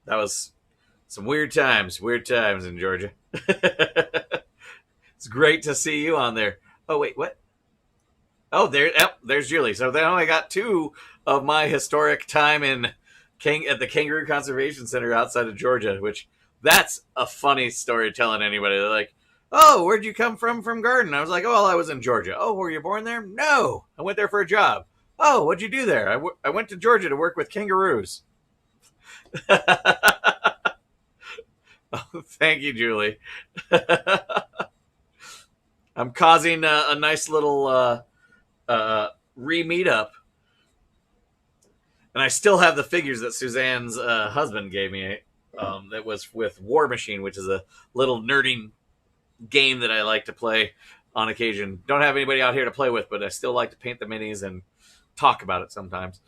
was some weird times in Georgia. It's great to see you on there. Oh, wait, what? Oh, there's Julie. So they only got 2 of my historic time at the Kangaroo Conservation Center outside of Georgia, which that's a funny story telling anybody. They're like, oh, where'd you come from Garden? I was like, oh, well, I was in Georgia. Oh, were you born there? No, I went there for a job. Oh, what'd you do there? I went to Georgia to work with kangaroos. Oh, thank you, Julie. I'm causing a nice little re-meetup. And I still have the figures that Suzanne's husband gave me. That was with War Machine, which is a little nerding game that I like to play on occasion. Don't have anybody out here to play with, but I still like to paint the minis and talk about it sometimes.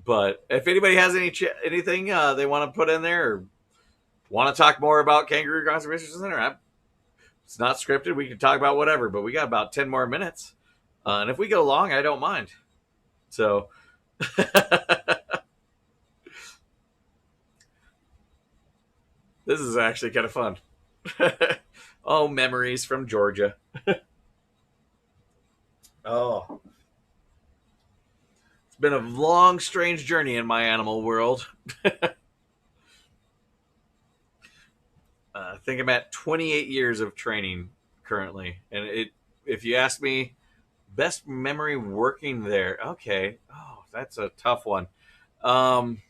But if anybody has anything they want to put in there, or want to talk more about Kangaroo Conservation Center, it's not scripted. We can talk about whatever, but we got about 10 more minutes. And if we go long, I don't mind. So this is actually kind of fun. Oh, memories from Georgia. Oh. It's been a long, strange journey in my animal world. I think I'm at 28 years of training currently, and if you ask me, best memory working there, okay, oh, that's a tough one. Um,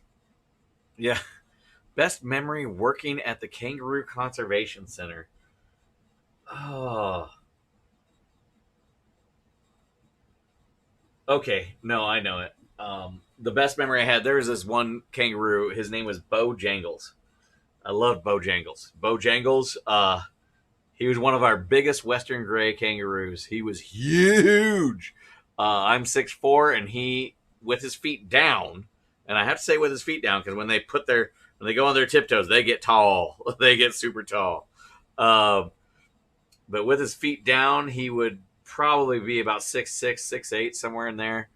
yeah, best memory working at the Kangaroo Conservation Center. Oh, okay, no, I know it. The best memory I had, there was this one kangaroo. His name was Bojangles. I loved Bojangles. Bojangles. He was one of our biggest Western gray kangaroos. He was huge. I'm 6'4", and he, with his feet down, and I have to say with his feet down because when they go on their tiptoes, they get tall. They get super tall. Um, but with his feet down, he would probably be about 6'6", 6'8", somewhere in there.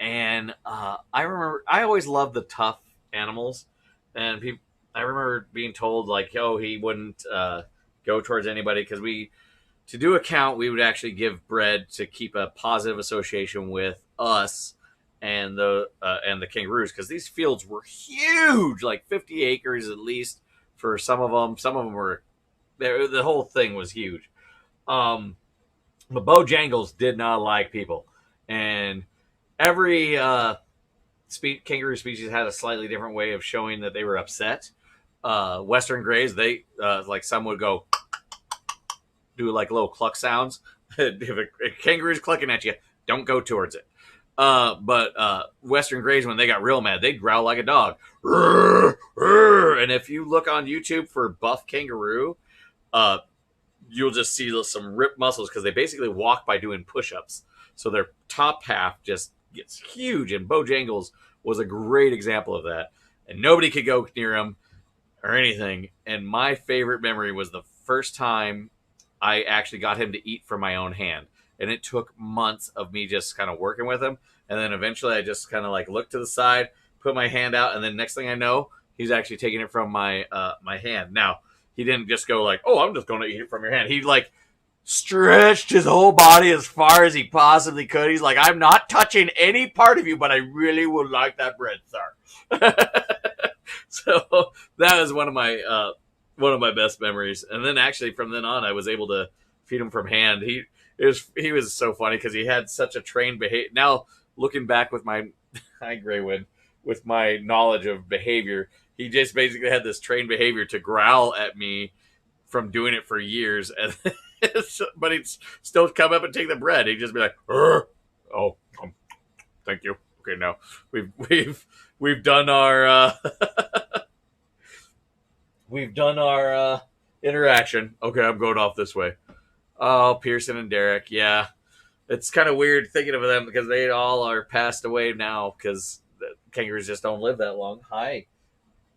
And I remember I always loved the tough animals, and people. I remember being told like, "Oh, he wouldn't go towards anybody," because to do a count, we would actually give bread to keep a positive association with us and the kangaroos, because these fields were huge, like 50 acres at least for some of them. Some of them were the whole thing was huge. Um, but Bojangles did not like people, and every kangaroo species had a slightly different way of showing that they were upset. Western grays, they like some would go do like little cluck sounds. If a kangaroo's clucking at you, don't go towards it. But Western grays, when they got real mad, they'd growl like a dog. And if you look on YouTube for buff kangaroo, uh, you'll just see some ripped muscles because they basically walk by doing push-ups. So their top half just gets huge. And Bojangles was a great example of that. And nobody could go near him or anything. And my favorite memory was the first time I actually got him to eat from my own hand. And it took months of me just kind of working with him. And then eventually I just kind of like looked to the side, put my hand out, and then next thing I know, he's actually taking it from my my hand. Now, he didn't just go like, "Oh, I'm just going to eat it from your hand." He like stretched his whole body as far as he possibly could. He's like, "I'm not touching any part of you, but I really would like that bread, sir." So that was one of my best memories. And then actually from then on, I was able to feed him from hand. He was so funny because he had such a trained behavior. Now looking back with my hi Graywood, with my knowledge of behavior, he just basically had this trained behavior to growl at me from doing it for years, and but he'd still come up and take the bread. He'd just be like, "Oh, thank you. Okay, now we've done our we've done our interaction. Okay, I'm going off this way." Oh, Pearson and Derek, yeah, it's kind of weird thinking of them because they all are passed away now because the kangaroos just don't live that long. Hi.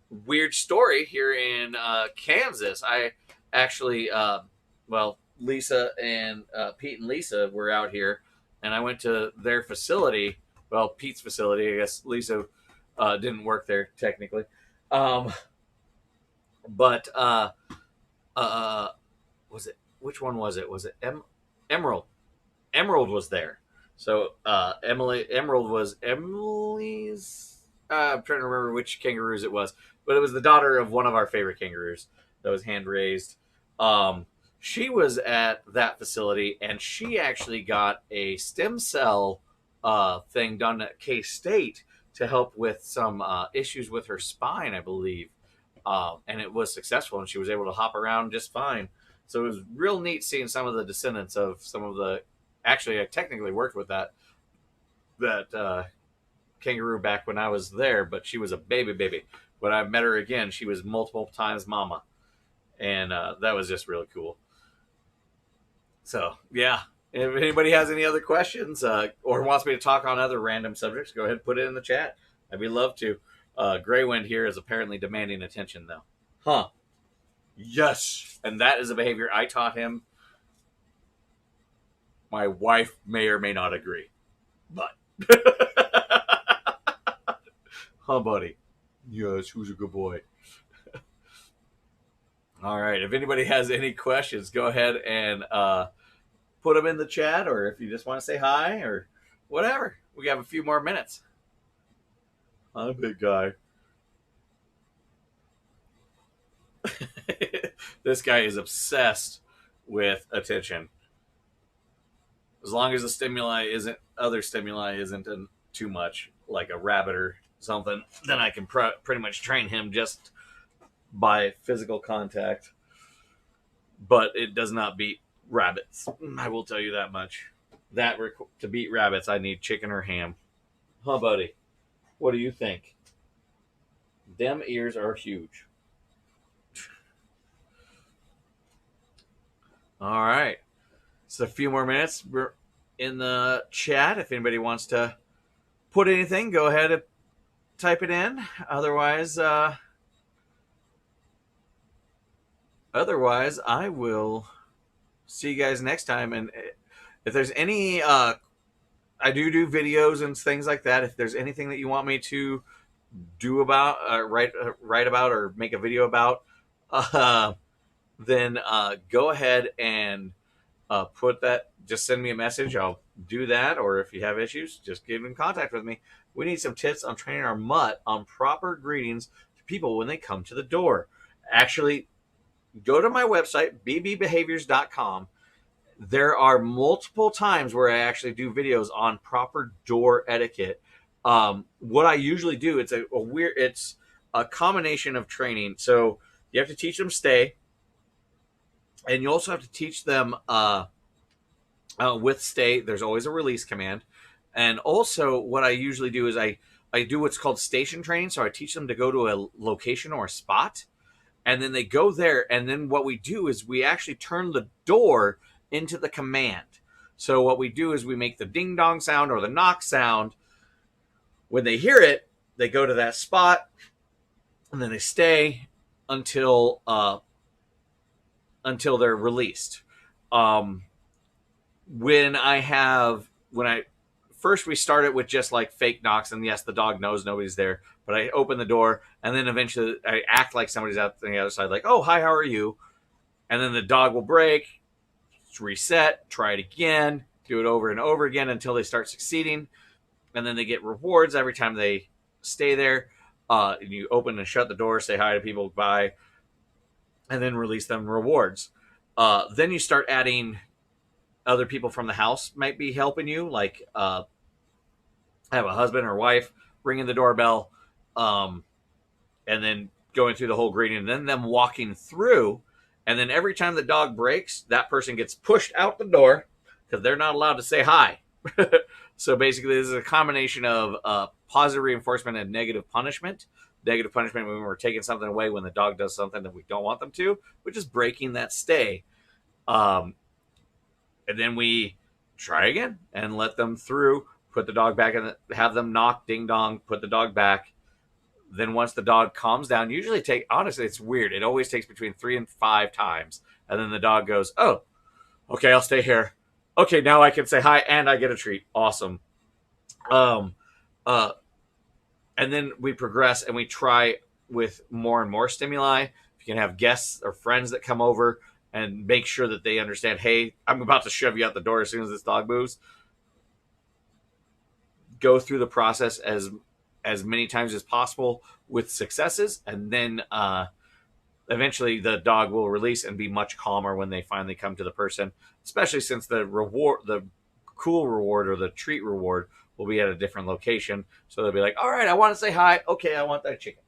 Weird story here in Kansas. I actually, Lisa and Pete and Lisa were out here, and I went to their facility. Well, Pete's facility. I guess Lisa didn't work there technically, um, but was it? Which one was it? Was it Emerald? Emerald was there. So Emerald was Emily's. I'm trying to remember which kangaroos it was, but it was the daughter of one of our favorite kangaroos that was hand raised. She was at that facility, and she actually got a stem cell thing done at K State to help with some issues with her spine, I believe. And it was successful, and she was able to hop around just fine. So it was real neat seeing some of the descendants of some of the. Actually, I technically worked with that kangaroo back when I was there, but she was a baby. When I met her again, she was multiple times mama, and that was just really cool. So yeah, if anybody has any other questions or wants me to talk on other random subjects, go ahead and put it in the chat. I'd be love to. Greywind here is apparently demanding attention, though. Huh? Yes, and that is a behavior I taught him. My wife may or may not agree, but huh, buddy? Yes, who's a good boy? All right. If anybody has any questions, go ahead and put them in the chat, or if you just want to say hi or whatever. We have a few more minutes. I'm a big guy. This guy is obsessed with attention. As long as the other stimuli isn't too much, like a rabbit or something, then I can pretty much train him just by physical contact. But it does not beat rabbits. I will tell you that much. To beat rabbits, I need chicken or ham. Huh, buddy? What do you think? Them ears are huge. All right. So a few more minutes. We're in the chat. If anybody wants to put anything, go ahead and type it in. Otherwise, I will see you guys next time. And if there's any, I do videos and things like that. If there's anything that you want me to do about, write about, or make a video about, then go ahead and put that. Just send me a message. I'll do that. Or if you have issues, just get in contact with me. We need some tips on training our mutt on proper greetings to people when they come to the door. Actually, go to my website, bbbehaviors.com. There are multiple times where I actually do videos on proper door etiquette. What I usually do, it's a combination of training. So you have to teach them stay, and you also have to teach them with stay. There's always a release command, and also what I usually do is I do what's called station training. So I teach them to go to a location or a spot, and then they go there, and then what we do is we actually turn the door into the command. So what we do is we make the ding dong sound or the knock sound. When they hear it, they go to that spot, and then they stay until they're released. When we start it with just like fake knocks, and yes, the dog knows nobody's there, but I open the door, and then eventually I act like somebody's out on the other side, like, oh, hi, how are you? And then the dog will break, reset, try it again, do it over and over again until they start succeeding. And then they get rewards every time they stay there. You open and shut the door, say hi to people, bye, and then release them rewards. Then you start adding other people from the house might be helping you, like have a husband or wife ringing the doorbell, and then going through the whole greeting, and then them walking through. And then every time the dog breaks, that person gets pushed out the door because they're not allowed to say hi. So basically, this is a combination of positive reinforcement and negative punishment. Negative punishment when we're taking something away when the dog does something that we don't want them to, which is breaking that stay. And then we try again and let them through, put the dog back in, have them knock, ding dong, put the dog back. Then once the dog calms down, honestly, it's weird. It always takes between 3 and 5 times. And then the dog goes, oh, okay, I'll stay here. Okay, now I can say hi and I get a treat. Awesome. And then we progress and we try with more and more stimuli. If you can have guests or friends that come over and make sure that they understand, hey, I'm about to shove you out the door as soon as this dog moves. Go through the process as many times as possible with successes, and then eventually the dog will release and be much calmer when they finally come to the person, especially since the cool reward or the treat reward will be at a different location. So they'll be like, all right, I want to say hi. Okay, I want that chicken.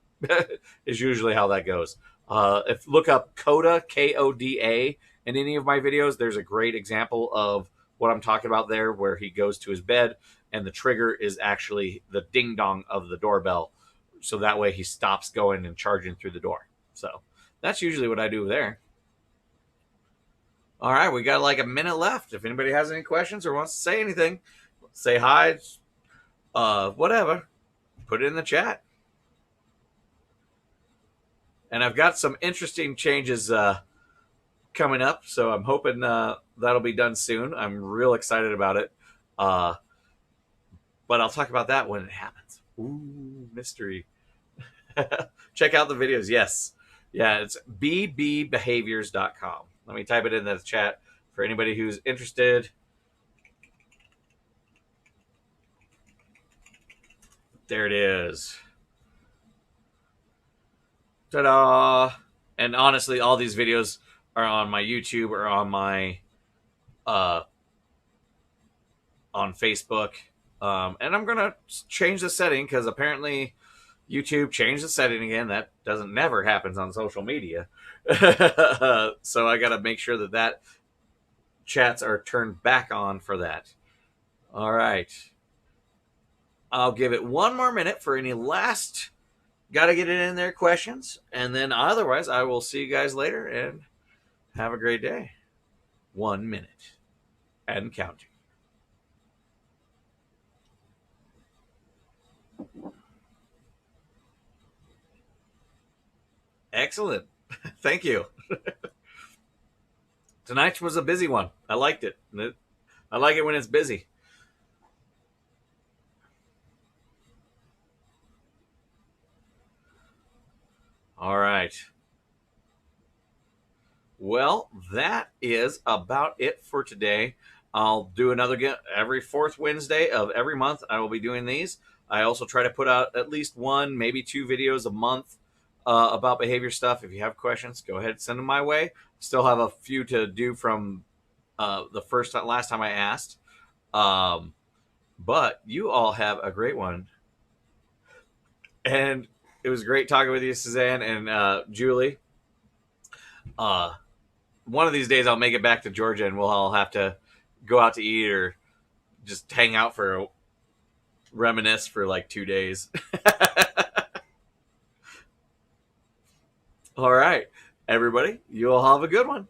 Is usually how that goes. If look up Koda, Koda, in any of my videos, there's a great example of what I'm talking about there, where he goes to his bed and the trigger is actually the ding dong of the doorbell. So that way he stops going and charging through the door. So that's usually what I do there. All right, we got like a minute left. If anybody has any questions or wants to say anything, say hi, whatever, put it in the chat. And I've got some interesting changes coming up, so I'm hoping that'll be done soon. I'm real excited about it. But I'll talk about that when it happens. Ooh, mystery. Check out the videos. Yes. Yeah, it's bbbehaviors.com. Let me type it in the chat for anybody who's interested. There it is. Ta-da! And honestly, all these videos are on my YouTube or on my uh, on Facebook. And I'm gonna change the setting because apparently YouTube changed the setting again. That doesn't never happens on social media. So I got to make sure that chats are turned back on for that. All right. I'll give it one more minute for any last got to get it in there questions, and then otherwise I will see you guys later and have a great day. 1 minute and counting. Excellent. Thank you. Tonight was a busy one. I liked it. I like it when it's busy. All right. Well, that is about it for today. I'll do another every fourth Wednesday of every month. I will be doing these. I also try to put out at least one, maybe two videos a month about behavior stuff. If you have questions, go ahead and send them my way. Still have a few to do from the last time I asked. But you all have a great one. And it was great talking with you, Suzanne and Julie. One of these days I'll make it back to Georgia and we'll all have to go out to eat or just hang out for reminisce for like 2 days. All right, everybody, you all have a good one.